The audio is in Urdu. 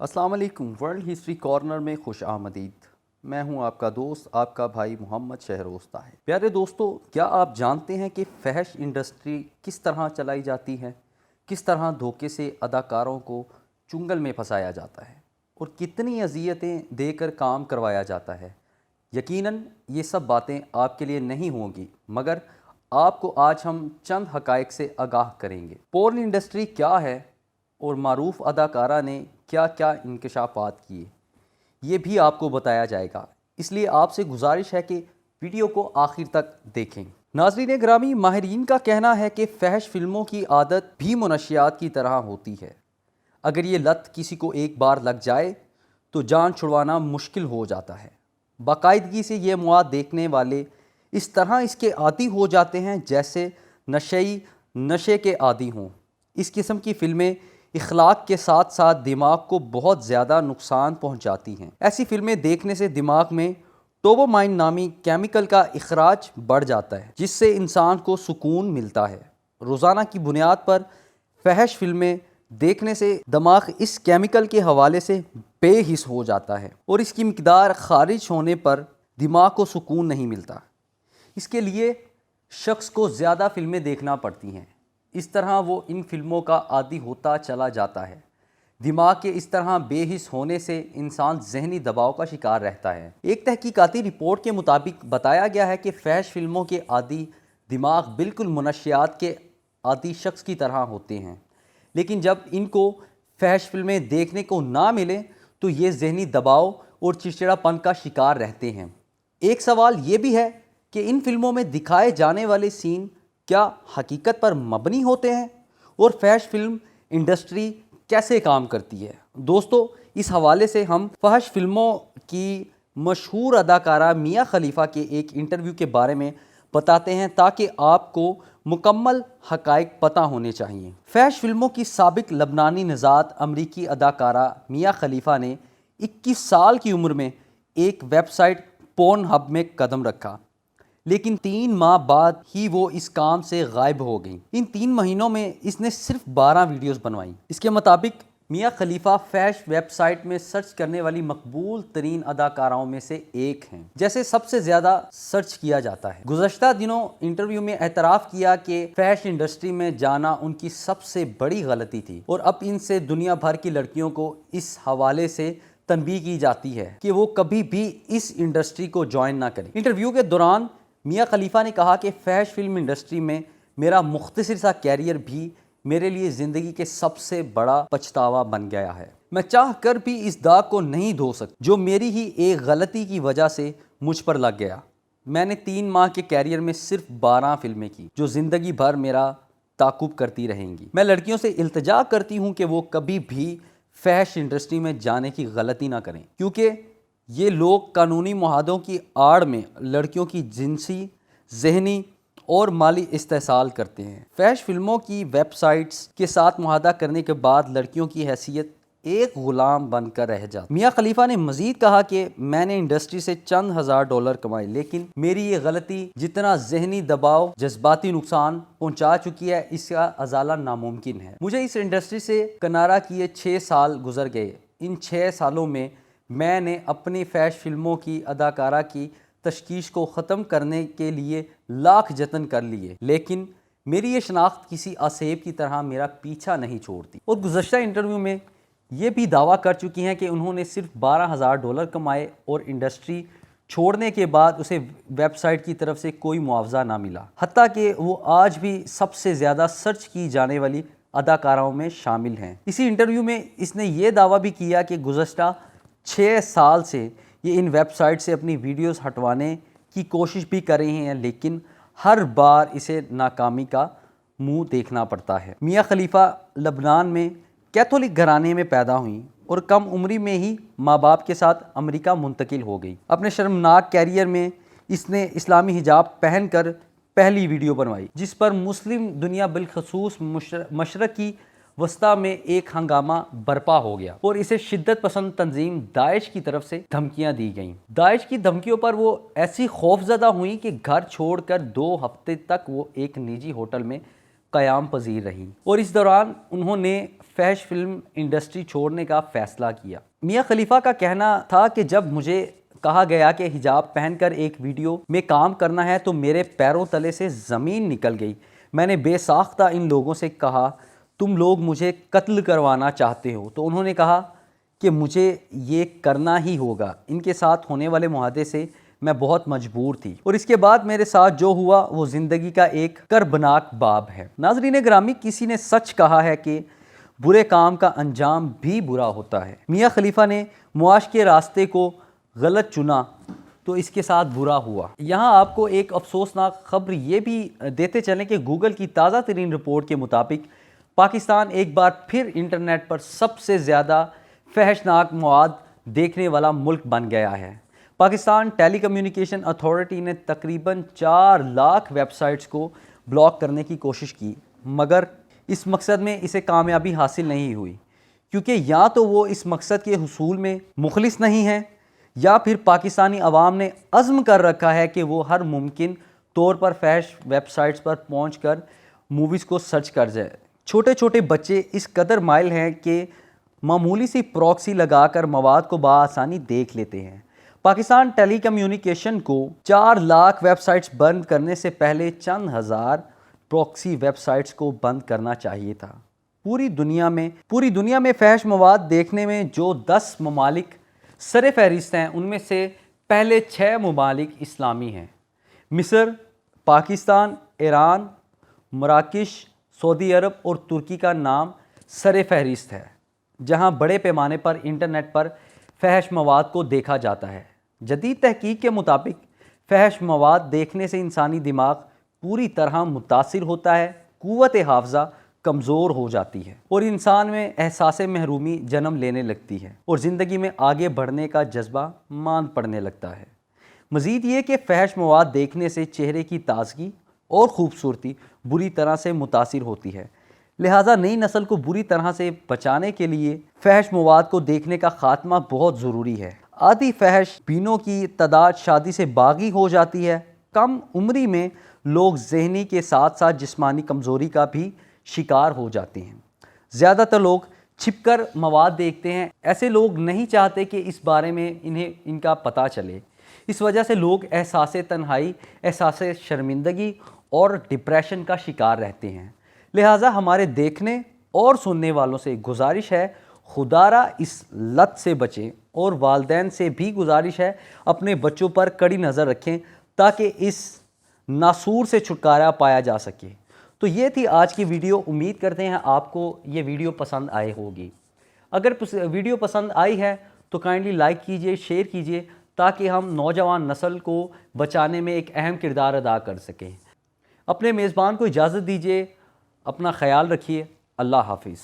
السلام علیکم۔ ورلڈ ہسٹری کارنر میں خوش آمدید۔ میں ہوں آپ کا دوست، آپ کا بھائی محمد شہروز طاہر۔ پیارے دوستو، کیا آپ جانتے ہیں کہ فحش انڈسٹری کس طرح چلائی جاتی ہے؟ کس طرح دھوکے سے اداکاروں کو چنگل میں پھنسایا جاتا ہے اور کتنی اذیتیں دے کر کام کروایا جاتا ہے؟ یقیناً یہ سب باتیں آپ کے لیے نہیں ہوں گی، مگر آپ کو آج ہم چند حقائق سے آگاہ کریں گے۔ پورن انڈسٹری کیا ہے اور معروف اداکارہ نے کیا کیا انکشافات کیے، یہ بھی آپ کو بتایا جائے گا۔ اس لیے آپ سے گزارش ہے کہ ویڈیو کو آخر تک دیکھیں۔ ناظرین گرامی، ماہرین کا کہنا ہے کہ فحش فلموں کی عادت بھی منشیات کی طرح ہوتی ہے۔ اگر یہ لت کسی کو ایک بار لگ جائے تو جان چھڑوانا مشکل ہو جاتا ہے۔ باقاعدگی سے یہ مواد دیکھنے والے اس طرح اس کے عادی ہو جاتے ہیں جیسے نشئی نشے کے عادی ہوں۔ اس قسم کی فلمیں اخلاق کے ساتھ ساتھ دماغ کو بہت زیادہ نقصان پہنچاتی ہیں۔ ایسی فلمیں دیکھنے سے دماغ میں ڈوپامائن نامی کیمیکل کا اخراج بڑھ جاتا ہے، جس سے انسان کو سکون ملتا ہے۔ روزانہ کی بنیاد پر فحش فلمیں دیکھنے سے دماغ اس کیمیکل کے حوالے سے بے حس ہو جاتا ہے اور اس کی مقدار خارج ہونے پر دماغ کو سکون نہیں ملتا۔ اس کے لیے شخص کو زیادہ فلمیں دیکھنا پڑتی ہیں۔ اس طرح وہ ان فلموں کا عادی ہوتا چلا جاتا ہے۔ دماغ کے اس طرح بے حس ہونے سے انسان ذہنی دباؤ کا شکار رہتا ہے۔ ایک تحقیقاتی رپورٹ کے مطابق بتایا گیا ہے کہ فحش فلموں کے عادی دماغ بالکل منشیات کے عادی شخص کی طرح ہوتے ہیں، لیکن جب ان کو فحش فلمیں دیکھنے کو نہ ملیں تو یہ ذہنی دباؤ اور چڑچڑا پن کا شکار رہتے ہیں۔ ایک سوال یہ بھی ہے کہ ان فلموں میں دکھائے جانے والے سین کیا حقیقت پر مبنی ہوتے ہیں اور فحش فلم انڈسٹری کیسے کام کرتی ہے؟ دوستو، اس حوالے سے ہم فحش فلموں کی مشہور اداکارہ میاں خلیفہ کے ایک انٹرویو کے بارے میں بتاتے ہیں تاکہ آپ کو مکمل حقائق پتہ ہونے چاہیے۔ فحش فلموں کی سابق لبنانی نژاد امریکی اداکارہ میاں خلیفہ نے 21 سال کی عمر میں ایک ویب سائٹ پورن ہب میں قدم رکھا، لیکن 3 ماہ بعد ہی وہ اس کام سے غائب ہو گئیں۔ ان 3 مہینوں میں اس نے صرف 12 ویڈیوز بنوائیں۔ اس کے مطابق میاں خلیفہ فحش ویب سائٹ میں سرچ کرنے والی مقبول ترین اداکاراؤں میں سے ایک ہیں، جیسے سب سے زیادہ سرچ کیا جاتا ہے۔ گزشتہ دنوں انٹرویو میں اعتراف کیا کہ فحش انڈسٹری میں جانا ان کی سب سے بڑی غلطی تھی اور اب ان سے دنیا بھر کی لڑکیوں کو اس حوالے سے تنبیہ کی جاتی ہے کہ وہ کبھی بھی اس انڈسٹری کو جوائن نہ کریں۔ انٹرویو کے دوران میاں خلیفہ نے کہا کہ فحش فلم انڈسٹری میں میرا مختصر سا کیریئر بھی میرے لیے زندگی کے سب سے بڑا پچھتاوا بن گیا ہے۔ میں چاہ کر بھی اس داغ کو نہیں دھو سکتا جو میری ہی ایک غلطی کی وجہ سے مجھ پر لگ گیا۔ میں نے 3 ماہ کے کیریئر میں صرف 12 فلمیں کی جو زندگی بھر میرا تعاقب کرتی رہیں گی۔ میں لڑکیوں سے التجا کرتی ہوں کہ وہ کبھی بھی فحش انڈسٹری میں جانے کی غلطی نہ کریں، کیونکہ یہ لوگ قانونی معاہدوں کی آڑ میں لڑکیوں کی جنسی، ذہنی اور مالی استحصال کرتے ہیں۔ فحش فلموں کی ویب سائٹس کے ساتھ معاہدہ کرنے کے بعد لڑکیوں کی حیثیت ایک غلام بن کر رہ جاتی۔ میاں خلیفہ نے مزید کہا کہ میں نے انڈسٹری سے چند $1000 کمائے، لیکن میری یہ غلطی جتنا ذہنی دباؤ، جذباتی نقصان پہنچا چکی ہے، اس کا ازالہ ناممکن ہے۔ مجھے اس انڈسٹری سے کنارہ کیے 6 سال گزر گئے۔ ان 6 سالوں میں میں نے اپنی فحش فلموں کی اداکارہ کی تشخیص کو ختم کرنے کے لیے لاکھ جتن کر لیے، لیکن میری یہ شناخت کسی آسیب کی طرح میرا پیچھا نہیں چھوڑتی۔ اور گزشتہ انٹرویو میں یہ بھی دعویٰ کر چکی ہیں کہ انہوں نے صرف $12000 کمائے اور انڈسٹری چھوڑنے کے بعد اسے ویب سائٹ کی طرف سے کوئی معاوضہ نہ ملا، حتیٰ کہ وہ آج بھی سب سے زیادہ سرچ کی جانے والی اداکاراؤں میں شامل ہیں۔ اسی انٹرویو میں اس نے یہ دعویٰ بھی کیا کہ گزشتہ 6 سال سے یہ ان ویب سائٹ سے اپنی ویڈیوز ہٹوانے کی کوشش بھی کر رہے ہیں، لیکن ہر بار اسے ناکامی کا منہ دیکھنا پڑتا ہے۔ میاں خلیفہ لبنان میں کیتھولک گھرانے میں پیدا ہوئیں اور کم عمری میں ہی ماں باپ کے ساتھ امریکہ منتقل ہو گئی۔ اپنے شرمناک کیریئر میں اس نے اسلامی حجاب پہن کر پہلی ویڈیو بنوائی، جس پر مسلم دنیا بالخصوص مشرقی وسطی میں ایک ہنگامہ برپا ہو گیا اور اسے شدت پسند تنظیم داعش کی طرف سے دھمکیاں دی گئیں۔ داعش کی دھمکیوں پر وہ ایسی خوف زدہ ہوئیں کہ گھر چھوڑ کر 2 ہفتے تک وہ ایک نجی ہوٹل میں قیام پذیر رہیں اور اس دوران انہوں نے فحش فلم انڈسٹری چھوڑنے کا فیصلہ کیا۔ میاں خلیفہ کا کہنا تھا کہ جب مجھے کہا گیا کہ حجاب پہن کر ایک ویڈیو میں کام کرنا ہے تو میرے پیروں تلے سے زمین نکل گئی۔ میں نے بے ساختہ ان لوگوں سے کہا تم لوگ مجھے قتل کروانا چاہتے ہو، تو انہوں نے کہا کہ مجھے یہ کرنا ہی ہوگا۔ ان کے ساتھ ہونے والے معاہدے سے میں بہت مجبور تھی اور اس کے بعد میرے ساتھ جو ہوا وہ زندگی کا ایک کربناک باب ہے۔ ناظرین گرامی، کسی نے سچ کہا ہے کہ برے کام کا انجام بھی برا ہوتا ہے۔ میاں خلیفہ نے معاش کے راستے کو غلط چنا تو اس کے ساتھ برا ہوا۔ یہاں آپ کو ایک افسوسناک خبر یہ بھی دیتے چلیں کہ گوگل کی تازہ ترین رپورٹ کے مطابق پاکستان ایک بار پھر انٹرنیٹ پر سب سے زیادہ فحشناک مواد دیکھنے والا ملک بن گیا ہے۔ پاکستان ٹیلی کمیونیکیشن اتھارٹی نے تقریباً 4 لاکھ ویب سائٹس کو بلاک کرنے کی کوشش کی، مگر اس مقصد میں اسے کامیابی حاصل نہیں ہوئی، کیونکہ یا تو وہ اس مقصد کے حصول میں مخلص نہیں ہیں یا پھر پاکستانی عوام نے عزم کر رکھا ہے کہ وہ ہر ممکن طور پر فحش ویب سائٹس پر پہنچ کر موویز کو سرچ کر جائے۔ چھوٹے چھوٹے بچے اس قدر مائل ہیں کہ معمولی سی پراکسی لگا کر مواد کو بآسانی دیکھ لیتے ہیں۔ پاکستان ٹیلی کمیونیکیشن کو 4 لاکھ ویب سائٹس بند کرنے سے پہلے چند ہزار پراکسی ویب سائٹس کو بند کرنا چاہیے تھا۔ پوری دنیا میں فحش مواد دیکھنے میں جو 10 ممالک سر فہرست ہیں ان میں سے پہلے 6 ممالک اسلامی ہیں۔ مصر، پاکستان، ایران، مراکش، سعودی عرب اور ترکی کا نام سر فہرست ہے، جہاں بڑے پیمانے پر انٹرنیٹ پر فحش مواد کو دیکھا جاتا ہے۔ جدید تحقیق کے مطابق فحش مواد دیکھنے سے انسانی دماغ پوری طرح متاثر ہوتا ہے، قوت حافظہ کمزور ہو جاتی ہے اور انسان میں احساس محرومی جنم لینے لگتی ہے اور زندگی میں آگے بڑھنے کا جذبہ ماند پڑنے لگتا ہے۔ مزید یہ کہ فحش مواد دیکھنے سے چہرے کی تازگی اور خوبصورتی بری طرح سے متاثر ہوتی ہے، لہٰذا نئی نسل کو بری طرح سے بچانے کے لیے فحش مواد کو دیکھنے کا خاتمہ بہت ضروری ہے۔ عادی فحش بینوں کی تعداد شادی سے باغی ہو جاتی ہے۔ کم عمری میں لوگ ذہنی کے ساتھ ساتھ جسمانی کمزوری کا بھی شکار ہو جاتے ہیں۔ زیادہ تر لوگ چھپ کر مواد دیکھتے ہیں، ایسے لوگ نہیں چاہتے کہ اس بارے میں ان کا پتہ چلے۔ اس وجہ سے لوگ احساس تنہائی، احساس شرمندگی اور ڈپریشن کا شکار رہتے ہیں۔ لہٰذا ہمارے دیکھنے اور سننے والوں سے گزارش ہے خدارا اس لت سے بچیں، اور والدین سے بھی گزارش ہے اپنے بچوں پر کڑی نظر رکھیں تاکہ اس ناسور سے چھٹکارا پایا جا سکے۔ تو یہ تھی آج کی ویڈیو۔ امید کرتے ہیں آپ کو یہ ویڈیو پسند آئے ہوگی۔ اگر ویڈیو پسند آئی ہے تو کائنڈلی لائک کیجئے، شیئر کیجئے تاکہ ہم نوجوان نسل کو بچانے میں ایک اہم کردار ادا کر سکیں۔ اپنے میزبان کو اجازت دیجئے، اپنا خیال رکھیے۔ اللہ حافظ۔